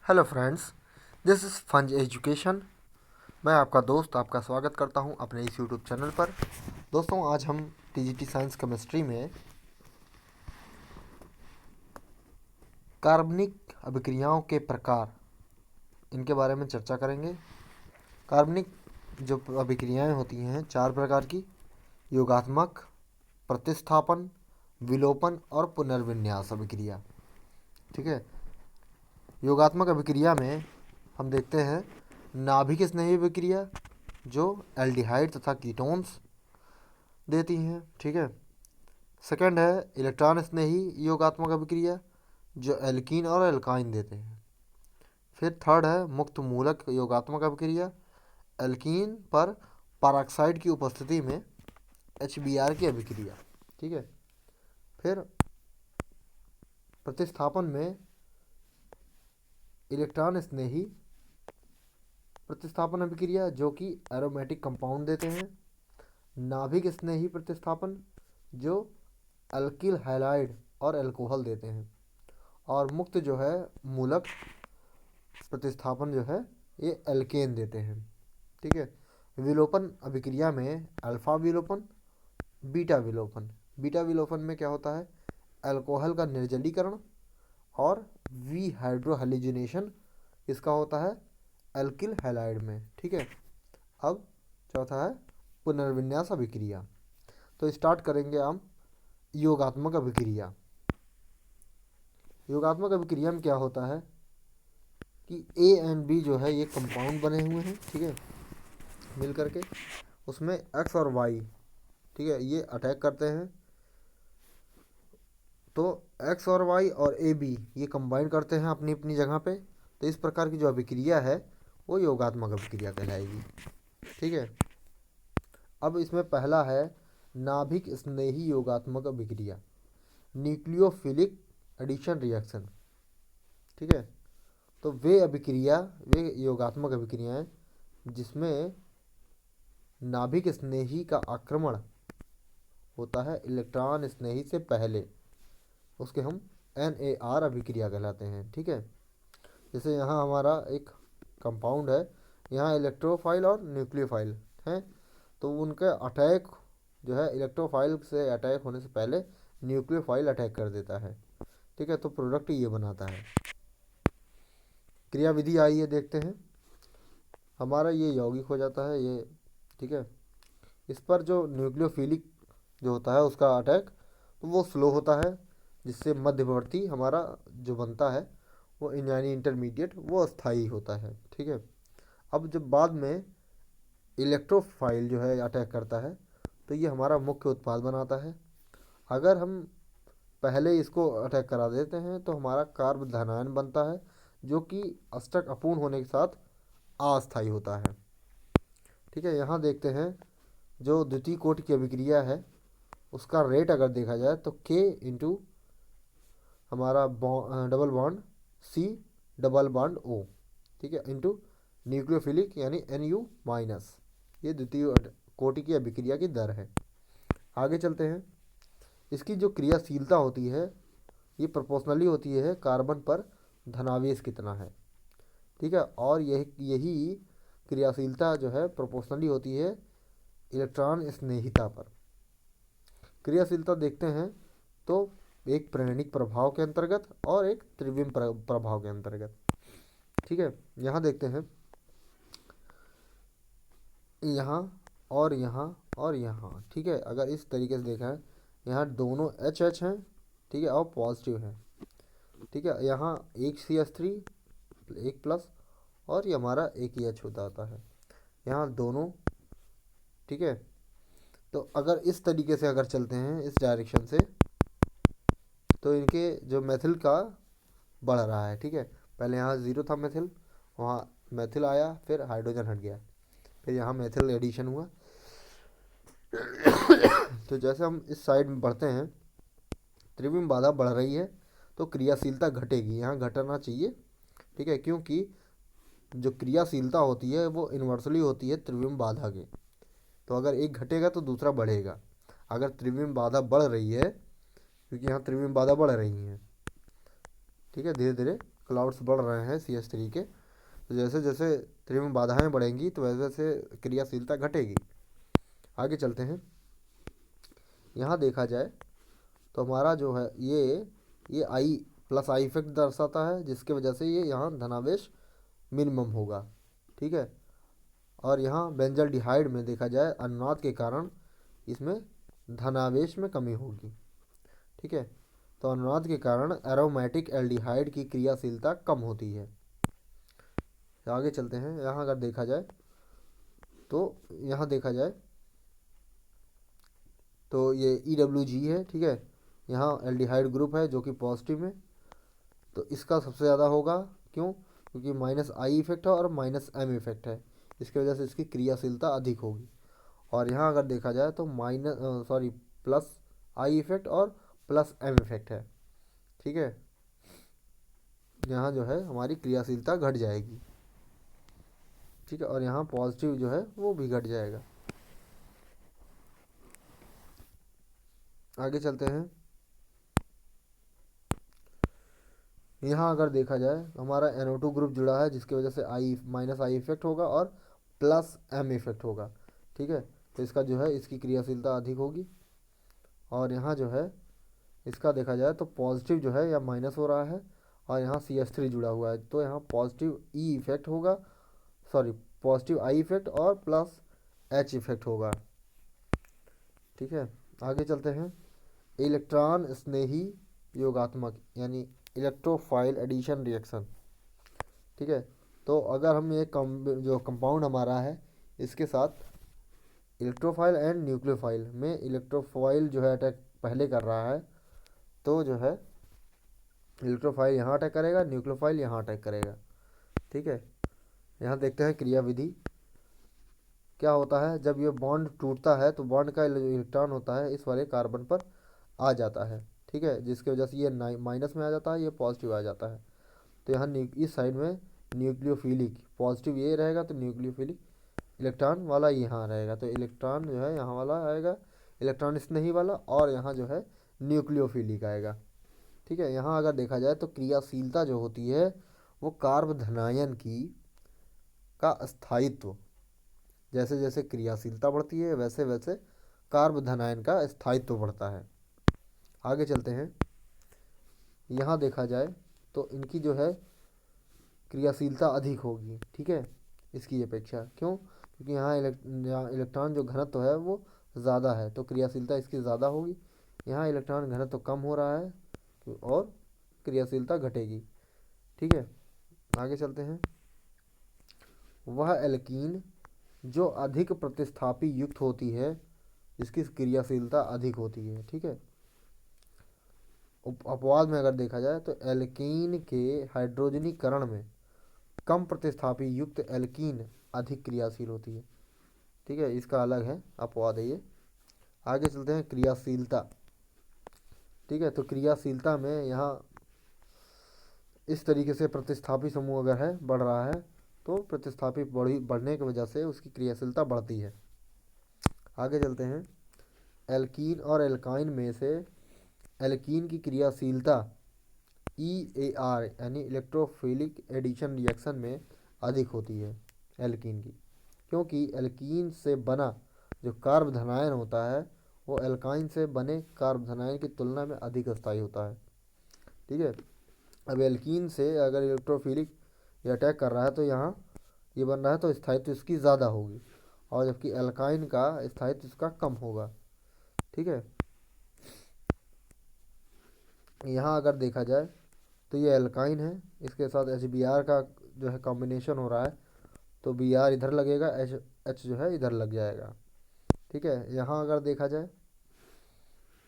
Hello friends, this is Funz education. मैं आपका दोस्त आपका स्वागत करता हूं अपने इस यूट्यूब चैनल पर। दोस्तों, आज हम टीजीटी साइंस केमिस्ट्री में कार्बनिक अभिक्रियाओं के प्रकार इनके बारे में चर्चा करेंगे। कार्बनिक जो अभिक्रियाएं होती हैं चार प्रकार की: योगात्मक, प्रतिस्थापन, विलोपन और पुनर्विन्यास अभिक्रिया। ठीक है। योगात्मक अभिक्रिया में हम देखते हैं नाभिक स्नेही अभिक्रिया जो एल्डिहाइड तथा कीटोन्स देती हैं। ठीक है। सेकंड है इलेक्ट्रॉन स्नेही योगात्मक अभिक्रिया जो एल्कीन और एल्काइन देते हैं। फिर थर्ड है मुक्त मूलक योगात्मक अभिक्रिया, एल्कीन पर पैरॉक्साइड की उपस्थिति में HBr की अभिक्रिया। ठीक है। फिर प्रतिस्थापन में इलेक्ट्रॉन स्नेही प्रतिस्थापन अभिक्रिया जो कि एरोमेटिक कंपाउंड देते हैं, नाभिक स्नेही प्रतिस्थापन जो अल्किल हैलाइड और अल्कोहल देते हैं, और मुक्त जो है मूलक प्रतिस्थापन जो है ये एल्केन देते हैं। ठीक है। विलोपन अभिक्रिया में अल्फा विलोपन, बीटा विलोपन। बीटा विलोपन में क्या होता है, अल्कोहल का निर्जलीकरण और वी हाइड्रोहेलोजिनेशन इसका होता है अल्किल हैलाइड में। ठीक है। अब चौथा है पुनर्विन्यास अभिक्रिया। तो स्टार्ट करेंगे हम योगात्मक अभिक्रिया। योगात्मक अभिक्रिया में क्या होता है कि A एंड B जो है ये कंपाउंड बने हुए हैं। ठीक है। मिल करके उसमें X और Y, ठीक है, ये अटैक करते हैं। तो X और Y और AB ये कंबाइन करते हैं अपनी अपनी जगह पे। तो इस प्रकार की जो अभिक्रिया है वो योगात्मक अभिक्रिया कहलाएगी। ठीक है। अब इसमें पहला है नाभिक स्नेही योगात्मक अभिक्रिया, न्यूक्लियोफिलिक एडिशन रिएक्शन। ठीक है। तो वे योगात्मक अभिक्रियाएं जिसमें नाभिक स्नेही का आक्रमण होता है इलेक्ट्रॉन स्नेही से पहले, उसके हम NAR अभिक्रिया कहलाते हैं। ठीक है। जैसे यहाँ हमारा एक कंपाउंड है, यहाँ इलेक्ट्रोफाइल और न्यूक्लियोफाइल हैं, तो उनका अटैक जो है इलेक्ट्रोफाइल से अटैक होने से पहले न्यूक्लियोफाइल अटैक कर देता है। ठीक है। तो प्रोडक्ट ये बनाता है। क्रियाविधि आइए देखते हैं। हमारा ये यौगिक हो जाता है ये। ठीक है। इस पर जो न्यूक्लियोफिलिक जो होता है उसका अटैक तो वो स्लो होता है, जिससे मध्यवर्ती हमारा जो बनता है वो यानी इंटरमीडिएट वो अस्थाई होता है। ठीक है। अब जब बाद में इलेक्ट्रोफाइल जो है अटैक करता है तो ये हमारा मुख्य उत्पाद बनाता है। अगर हम पहले इसको अटैक करा देते हैं तो हमारा कार्ब धनायन बनता है जो कि अष्टक अपूर्ण होने के साथ अस्थाई होता है। ठीक है। यहाँ देखते हैं जो द्वितीय कोटि की अभिक्रिया है उसका रेट अगर देखा जाए तो K इंटू हमारा double bond C double bond O, ठीक है, इंटू न्यूक्लियोफिलिक यानी NU माइनस, ये द्वितीय कोटि की अभिक्रिया की दर है। आगे चलते हैं। इसकी जो क्रियाशीलता होती है ये प्रोपोर्शनली होती है कार्बन पर धनावेश कितना है। ठीक है। और यही क्रियाशीलता जो है प्रोपोर्शनली होती है इलेक्ट्रॉन स्नेहिता पर। क्रियाशीलता देखते हैं तो एक प्रेरणिक प्रभाव के अंतर्गत और एक त्रिविम प्रभाव के अंतर्गत। ठीक है। यहाँ देखते हैं यहाँ और यहाँ और यहाँ। ठीक है। अगर इस तरीके से देखा है यहाँ दोनों HH हैं, ठीक है, और पॉजिटिव है। ठीक है। यहाँ एक CH3 एक प्लस और ये हमारा एक ही H होता है यहाँ दोनों। ठीक है। तो अगर इस तरीके से अगर चलते हैं इस डायरेक्शन से तो इनके जो मेथिल का बढ़ रहा है। ठीक है। पहले यहाँ 0 था मेथिल, वहाँ मेथिल आया, फिर हाइड्रोजन हट गया, फिर यहाँ मेथिल एडिशन हुआ। तो जैसे हम इस साइड में बढ़ते हैं त्रिविम बाधा बढ़ रही है तो क्रियाशीलता घटेगी, यहाँ घटना चाहिए। ठीक है। क्योंकि जो क्रियाशीलता होती है वो इन्वर्सली होती है त्रिविम बाधा के। तो अगर एक घटेगा तो दूसरा बढ़ेगा। अगर त्रिविम बाधा बढ़ रही है, क्योंकि यहाँ त्रिविम बाधा बढ़ रही है, ठीक है, धीरे धीरे क्लाउड्स बढ़ रहे हैं CH3 के, तो जैसे जैसे त्रिम में बाधाएं बढ़ेंगी तो वैसे वैसे क्रियाशीलता घटेगी। आगे चलते हैं। यहाँ देखा जाए तो हमारा जो है ये आई प्लस आई इफेक्ट दर्शाता है, जिसके वजह से ये यहाँ धनावेश मिनिमम होगा। ठीक है। और यहाँ बेंजल डिहाइड में देखा जाए अनुनाद के कारण इसमें धनावेश में कमी होगी। ठीक है। तो अनुनाद के कारण एरोमेटिक एल्डिहाइड की क्रियाशीलता कम होती है। आगे चलते हैं। यहाँ अगर देखा जाए तो यहाँ देखा जाए तो ये EWG है। ठीक है। यहाँ एल्डिहाइड ग्रुप है जो कि पॉजिटिव में, तो इसका सबसे ज़्यादा होगा। क्यों? क्योंकि माइनस आई इफेक्ट है और माइनस एम इफेक्ट है, इसकी वजह से इसकी क्रियाशीलता अधिक होगी। और यहाँ अगर देखा जाए तो प्लस आई इफेक्ट और प्लस एम इफेक्ट है। ठीक है। यहाँ जो है हमारी क्रियाशीलता घट जाएगी। ठीक है। और यहाँ पॉजिटिव जो है वो भी घट जाएगा। आगे चलते हैं। यहाँ अगर देखा जाए हमारा NO2 ग्रुप जुड़ा है, जिसकी वजह से आई माइनस आई इफेक्ट होगा और प्लस एम इफेक्ट होगा। ठीक है। तो इसका जो है इसकी क्रियाशीलता अधिक होगी। और यहाँ जो है इसका देखा जाए तो पॉजिटिव जो है या माइनस हो रहा है और यहाँ CH3 जुड़ा हुआ है, तो यहाँ पॉजिटिव ई इफेक्ट होगा, पॉजिटिव आई इफेक्ट और प्लस एच इफेक्ट होगा। ठीक है। आगे चलते हैं। इलेक्ट्रॉन स्नेही योगात्मक यानी इलेक्ट्रोफाइल एडिशन रिएक्शन। ठीक है। तो अगर हम ये जो कंपाउंड हमारा है इसके साथ इलेक्ट्रोफाइल एंड न्यूक्लियोफाइल में इलेक्ट्रोफाइल जो है अटैक पहले कर रहा है, तो जो है इलेक्ट्रोफाइल यहाँ अटैक करेगा, न्यूक्लियोफाइल यहाँ अटैक करेगा। ठीक है। यहाँ देखते हैं क्रियाविधि क्या होता है। जब ये बॉन्ड टूटता है तो बॉन्ड का जो इलेक्ट्रॉन होता है इस वाले कार्बन पर आ जाता है। ठीक है। जिसकी वजह से ये माइनस में आ जाता है, ये पॉजिटिव आ जाता है। तो यहाँ इस साइड में न्यूक्लियोफिलिक पॉजिटिव ये रहेगा, तो न्यूक्लियोफिलिक इलेक्ट्रॉन वाला यहाँ रहेगा, तो इलेक्ट्रॉन जो है यहाँ वाला आएगा, इलेक्ट्रॉन स्नेही वाला, और यहाँ जो है न्यूक्लियोफिलिक आएगा। ठीक है। यहाँ अगर देखा जाए तो क्रियाशीलता जो होती है वो कार्बधनायन की का स्थायित्व, जैसे जैसे क्रियाशीलता बढ़ती है वैसे वैसे कार्बधनायन का स्थायित्व बढ़ता है। आगे चलते हैं। यहाँ देखा जाए तो इनकी जो है क्रियाशीलता अधिक होगी। ठीक है। इसकी अपेक्षा क्यों? क्योंकि यहाँ इलेक्ट्रॉन जो घनत्व है वो ज़्यादा है, तो क्रियाशीलता इसकी ज़्यादा होगी। यहाँ इलेक्ट्रॉन घनत्व कम हो रहा है और क्रियाशीलता घटेगी। ठीक है। आगे चलते हैं। वह एल्कीन जो अधिक प्रतिस्थापी युक्त होती है जिसकी क्रियाशीलता अधिक होती है। ठीक है। अपवाद में अगर देखा जाए तो एल्कीन के हाइड्रोजनीकरण में कम प्रतिस्थापी युक्त एल्कीन अधिक क्रियाशील होती है। ठीक है। इसका अलग है, अपवाद है ये। आगे चलते हैं क्रियाशीलता। ठीक है। तो क्रियाशीलता में यहाँ इस तरीके से प्रतिस्थापी समूह अगर है बढ़ रहा है तो प्रतिस्थापी बढ़ने की वजह से उसकी क्रियाशीलता बढ़ती है। आगे चलते हैं। एल्कीन और एल्काइन में से एल्कीन की क्रियाशीलता EAR यानी इलेक्ट्रोफिलिक एडिशन रिएक्शन में अधिक होती है एल्कीन की, क्योंकि एल्कीन से बना जो कार्बधनायन होता है वो एल्काइन से बने कार्बधनायन की तुलना में अधिक स्थायी होता है। ठीक है। अब एल्कीन से अगर इलेक्ट्रोफिलिक ये अटैक कर रहा है तो यहाँ ये बन रहा है तो स्थायित्व इसकी ज़्यादा होगी, और जबकि एल्काइन का स्थायित्व इसका कम होगा। ठीक है। यहाँ अगर देखा जाए तो ये एल्काइन है, इसके साथ HBr का जो है कॉम्बिनेशन हो रहा है, तो Br इधर लगेगा, H जो है इधर लग जाएगा। ठीक है। यहाँ अगर देखा जाए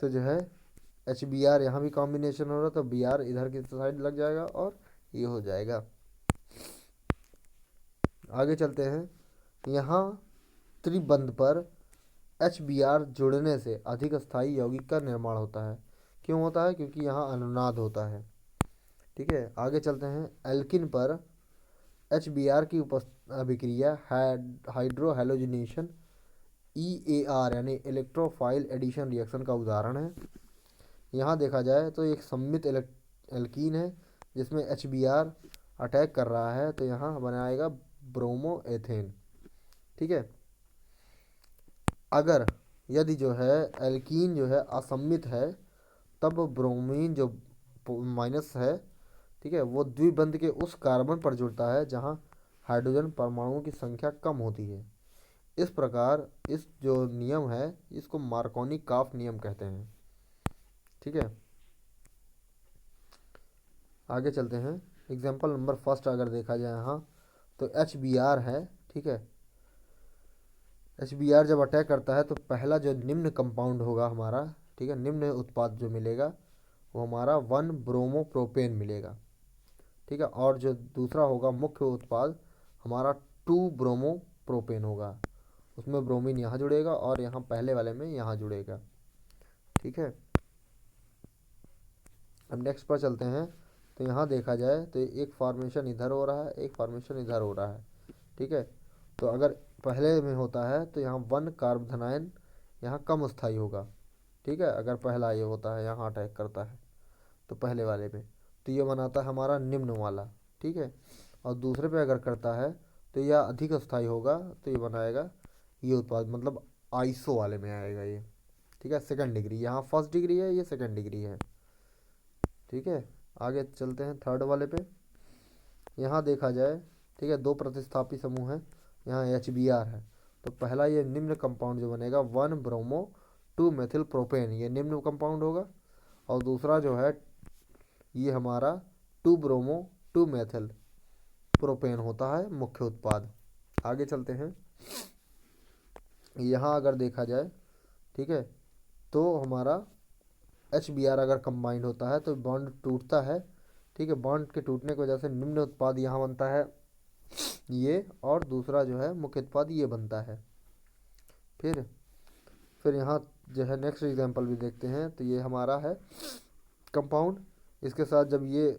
तो जो है HBr यहाँ भी कॉम्बिनेशन हो रहा है, तो Br इधर की साइड लग जाएगा और ये हो जाएगा। आगे चलते हैं। यहाँ त्रिबंध पर HBr जुड़ने से अधिक स्थायी यौगिक का निर्माण होता है। क्यों होता है? क्योंकि यहाँ अनुनाद होता है। ठीक है। आगे चलते हैं। एल्किन पर HBr की अभिक्रिया हाइड्रोहेलोजिनेशन EAR यानी इलेक्ट्रोफाइल एडिशन रिएक्शन का उदाहरण है। यहाँ देखा जाए तो एक सममित एल्कीन है जिसमें HBr अटैक कर रहा है तो यहाँ बनाएगा ब्रोमो एथेन। ठीक है। अगर यदि जो है एल्कीन जो है असम्मित है तब ब्रोमीन जो माइनस है, ठीक है, वो द्विबंध के उस कार्बन पर जुड़ता है जहाँ हाइड्रोजन परमाणुओं की संख्या कम होती है। इस प्रकार इस जो नियम है इसको मार्कोनी काफ नियम कहते हैं। ठीक है। आगे चलते हैं। एग्जाम्पल नंबर फर्स्ट अगर देखा जाए यहाँ तो HBr है। ठीक है। HBr जब अटैक करता है तो पहला जो निम्न कंपाउंड होगा हमारा, ठीक है, निम्न उत्पाद जो मिलेगा वो हमारा 1 ब्रोमोप्रोपेन मिलेगा। ठीक है। और जो दूसरा होगा मुख्य उत्पाद हमारा 2 ब्रोमोप्रोपेन होगा। उसमें ब्रोमीन यहाँ जुड़ेगा और यहाँ पहले वाले में यहाँ जुड़ेगा। ठीक है। अब नेक्स्ट पर चलते हैं। तो यहाँ देखा जाए तो एक फॉर्मेशन इधर हो रहा है, एक फॉर्मेशन इधर हो रहा है। ठीक है। तो अगर पहले में होता है तो यहाँ 1 कार्बोधनायन यहाँ कम स्थायी होगा। ठीक है। अगर पहला ये होता है यहाँ अटैक करता है तो पहले वाले पे तो ये बनाता है हमारा निम्न वाला। ठीक है। और दूसरे पे अगर करता है तो यह अधिक स्थायी होगा तो ये बनाएगा ये उत्पाद, मतलब आइसो वाले में आएगा ये। ठीक है। सेकंड डिग्री, यहाँ फर्स्ट डिग्री है, ये सेकंड डिग्री है। ठीक है। आगे चलते हैं थर्ड वाले पे। यहाँ देखा जाए, ठीक है, 2 प्रतिस्थापी समूह है, यहाँ HBr है। तो पहला ये निम्न कंपाउंड जो बनेगा 1 ब्रोमो 2 मेथिल प्रोपेन, ये निम्न कंपाउंड होगा। और दूसरा जो है ये हमारा 2 ब्रोमो 2 मेथिल प्रोपेन होता है मुख्य उत्पाद। आगे चलते हैं। यहाँ अगर देखा जाए, ठीक है, तो हमारा HBr अगर कंबाइंड होता है तो बॉन्ड टूटता है। ठीक है। बॉन्ड के टूटने की वजह से निम्न उत्पाद यहाँ बनता है ये, और दूसरा जो है मुख्य उत्पाद ये बनता है। फिर यहाँ जो है नेक्स्ट एग्जांपल भी देखते हैं। तो ये हमारा है कंपाउंड, इसके साथ जब ये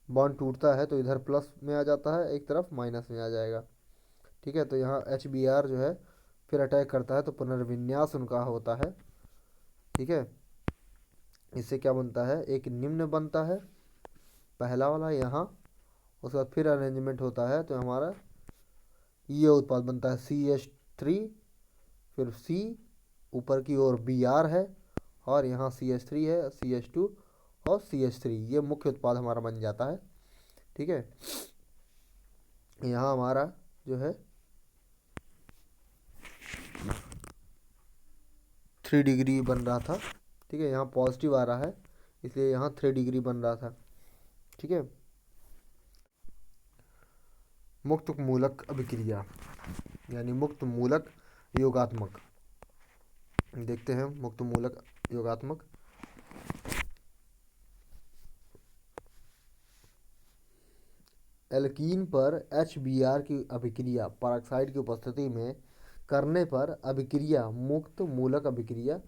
बॉन्ड टूटता है तो इधर प्लस में आ जाता है, एक तरफ माइनस में आ जाएगा। ठीक है। तो यहाँ HBr जो है फिर अटैक करता है तो पुनर्विन्यास उनका होता है। ठीक है। इससे क्या बनता है, एक निम्न बनता है पहला वाला यहाँ, उसके बाद फिर अरेंजमेंट होता है तो हमारा ये उत्पाद बनता है CH3, फिर C, ऊपर की ओर Br है, और यहाँ CH3 है, CH2 और CH3, ये मुख्य उत्पाद हमारा बन जाता है। ठीक है। यहाँ हमारा जो है 3 डिग्री बन रहा था। ठीक है। यहाँ पॉजिटिव आ रहा है इसलिए यहाँ 3 डिग्री बन रहा था। ठीक है। मुक्त मूलक अभिक्रिया यानी मुक्त मूलक योगात्मक देखते हैं। मुक्त मूलक योगात्मक, एल्कीन पर HBr की अभिक्रिया परऑक्साइड की उपस्थिति में करने पर अभिक्रिया मुक्त मूलक अभिक्रिया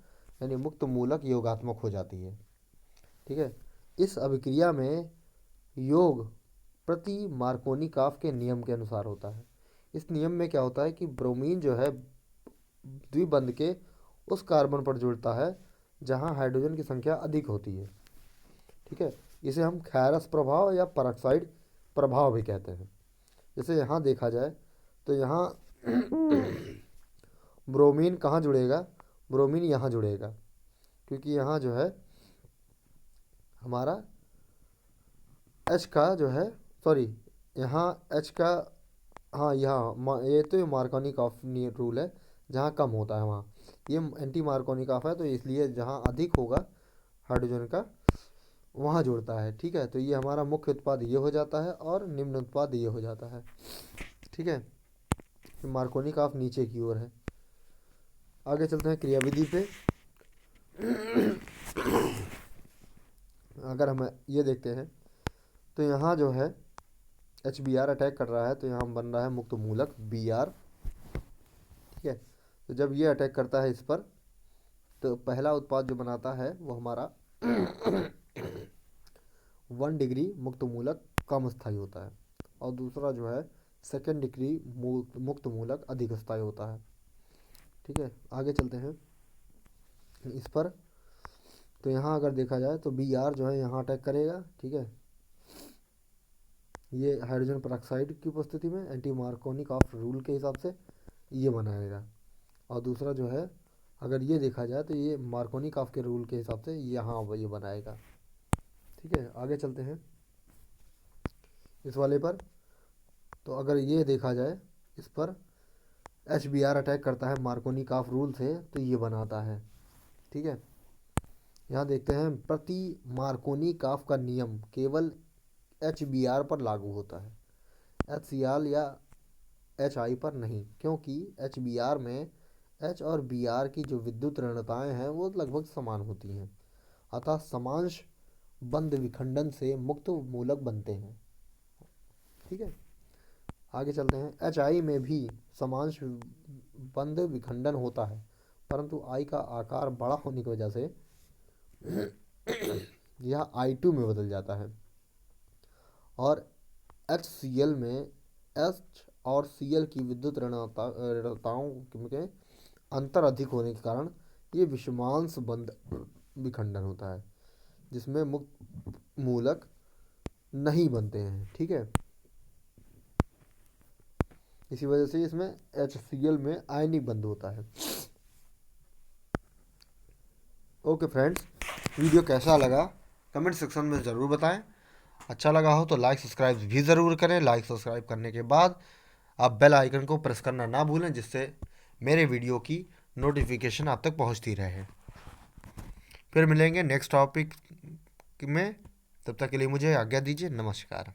यानी मुक्त मूलक योगात्मक हो जाती है। ठीक है। इस अभिक्रिया में योग प्रति मार्कोनिकॉफ के नियम के अनुसार होता है। इस नियम में क्या होता है कि ब्रोमीन जो है द्विबंध के उस कार्बन पर जुड़ता है जहां हाइड्रोजन की संख्या अधिक होती है। ठीक है। इसे हम खैरस प्रभाव या परऑक्साइड प्रभाव भी कहते हैं। जैसे यहाँ देखा जाए तो यहाँ ब्रोमीन कहाँ जुड़ेगा, ब्रोमीन यहाँ जुड़ेगा, क्योंकि यहाँ जो है हमारा H का जो है, सॉरी, यहाँ H का, हाँ यहाँ ये तो मार्कोनिकॉफ रूल है, जहाँ कम होता है वहाँ ये एंटी मार्कोनिकॉफ है, तो इसलिए जहाँ अधिक होगा हाइड्रोजन का वहाँ जुड़ता है। ठीक है। तो ये हमारा मुख्य उत्पाद ये हो जाता है और निम्न उत्पाद ये हो जाता है। ठीक है। मार्कोनिकॉफ नीचे की ओर है। आगे चलते हैं क्रियाविधि पे। अगर हम ये देखते हैं तो यहाँ जो है HBr अटैक कर रहा है तो यहाँ बन रहा है मुक्त मूलक Br। ठीक है। तो जब ये अटैक करता है इस पर तो पहला उत्पाद जो बनाता है वो हमारा 1 डिग्री मुक्त मूलक कम स्थायी होता है, और दूसरा जो है सेकेंड डिग्री मुक्त मूलक अधिक स्थायी होता है। ठीक है। आगे चलते हैं इस पर। तो यहाँ अगर देखा जाए तो Br जो है यहाँ अटैक करेगा। ठीक है। ये हाइड्रोजन पेरोक्साइड की उपस्थिति में एंटी मार्कोनिकॉफ रूल के हिसाब से ये बनाएगा। और दूसरा जो है, अगर ये देखा जाए तो ये मार्कोनिकॉफ के रूल के हिसाब से यहाँ ये बनाएगा। ठीक है, आगे चलते हैं इस वाले पर। तो अगर ये देखा जाए इस पर, HBr अटैक करता है मार्कोनिकॉफ रूल से तो ये बनाता है। ठीक है, यहाँ देखते हैं प्रति मार्कोनिकॉफ का नियम केवल HBr पर लागू होता है, HCl या HI पर नहीं, क्योंकि HBr में H और Br की जो विद्युत ऋणताएं हैं वो लगभग समान होती हैं, अतः समांश बंध विखंडन से मुक्त मूलक बनते हैं। ठीक है, आगे चलते हैं। HI में भी समांश बंध विखंडन होता है, परंतु I का आकार बड़ा होने की वजह से यह I2 में बदल जाता है। और HCl में H और Cl की विद्युत ऋणताओं के अंतर अधिक होने के कारण ये विषमांश बंध विखंडन होता है, जिसमें मुक्त मूलक नहीं बनते हैं। ठीक है, इसी वजह से इसमें HCl में आयनिक बंध होता है। ओके फ्रेंड्स, वीडियो कैसा लगा कमेंट सेक्शन में ज़रूर बताएं। अच्छा लगा हो तो लाइक सब्सक्राइब भी ज़रूर करें। लाइक सब्सक्राइब करने के बाद आप बेल आइकन को प्रेस करना ना भूलें, जिससे मेरे वीडियो की नोटिफिकेशन आप तक पहुंचती रहे। फिर मिलेंगे नेक्स्ट टॉपिक में, तब तक के लिए मुझे आज्ञा दीजिए। नमस्कार।